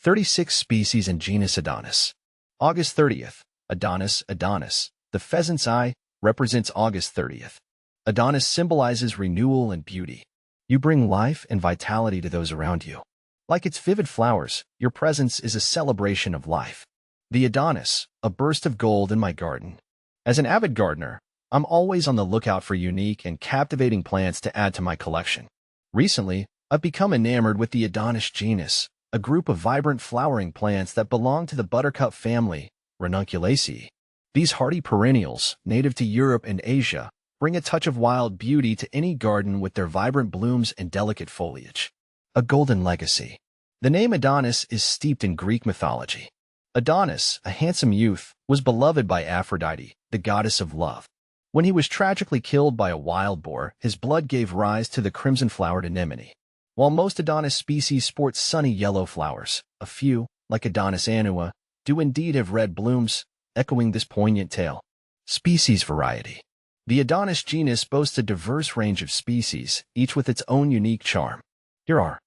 36 species in genus Adonis. August 30th. Adonis, Adonis. The pheasant's eye represents August 30th. Adonis symbolizes renewal and beauty. You bring life and vitality to those around you. Like its vivid flowers, your presence is a celebration of life. The Adonis, a burst of gold in my garden. As an avid gardener, I'm always on the lookout for unique and captivating plants to add to my collection. Recently, I've become enamored with the Adonis genus, a group of vibrant flowering plants that belong to the buttercup family, Ranunculaceae. These hardy perennials, native to Europe and Asia, bring a touch of wild beauty to any garden with their vibrant blooms and delicate foliage. A golden legacy. The name Adonis is steeped in Greek mythology. Adonis, a handsome youth, was beloved by Aphrodite, the goddess of love. When he was tragically killed by a wild boar, his blood gave rise to the crimson-flowered anemone. While most Adonis species sport sunny yellow flowers, a few, like Adonis annua, do indeed have red blooms, echoing this poignant tale. Species variety. The Adonis genus boasts a diverse range of species, each with its own unique charm. Here are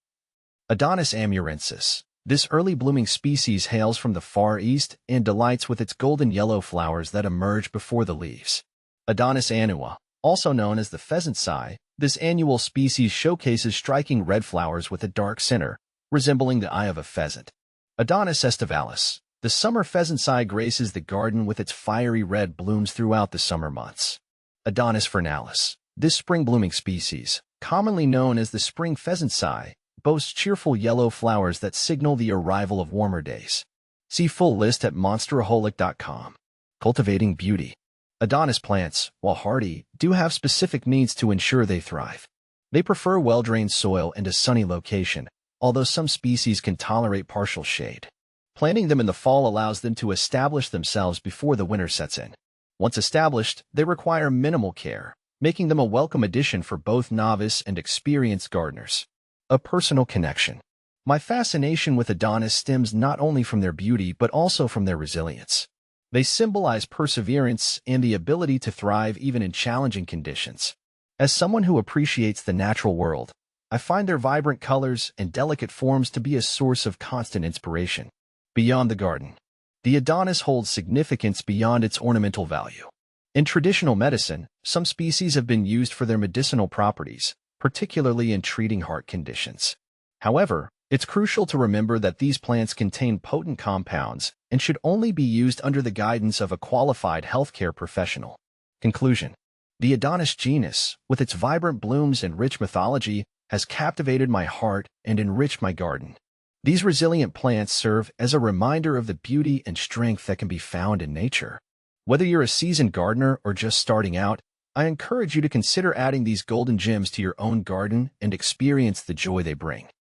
Adonis amurensis. This early blooming species hails from the Far East and delights with its golden yellow flowers that emerge before the leaves. Adonis annua, also known as the pheasant's eye, this annual species showcases striking red flowers with a dark center, resembling the eye of a pheasant. Adonis estivalis. The summer pheasant's eye graces the garden with its fiery red blooms throughout the summer months. Adonis fernalis. This spring-blooming species, commonly known as the spring pheasant's eye, boasts cheerful yellow flowers that signal the arrival of warmer days. See full list at monsteraholic.com. Cultivating beauty. Adonis plants, while hardy, do have specific needs to ensure they thrive. They prefer well-drained soil and a sunny location, although some species can tolerate partial shade. Planting them in the fall allows them to establish themselves before the winter sets in. Once established, they require minimal care, making them a welcome addition for both novice and experienced gardeners. A personal connection. My fascination with Adonis stems not only from their beauty but also from their resilience. They symbolize perseverance and the ability to thrive even in challenging conditions. As someone who appreciates the natural world, I find their vibrant colors and delicate forms to be a source of constant inspiration. Beyond the garden. The Adonis holds significance beyond its ornamental value. In traditional medicine, some species have been used for their medicinal properties, particularly in treating heart conditions. However, it's crucial to remember that these plants contain potent compounds and should only be used under the guidance of a qualified healthcare professional. Conclusion. The Adonis genus, with its vibrant blooms and rich mythology, has captivated my heart and enriched my garden. These resilient plants serve as a reminder of the beauty and strength that can be found in nature. Whether you're a seasoned gardener or just starting out, I encourage you to consider adding these golden gems to your own garden and experience the joy they bring.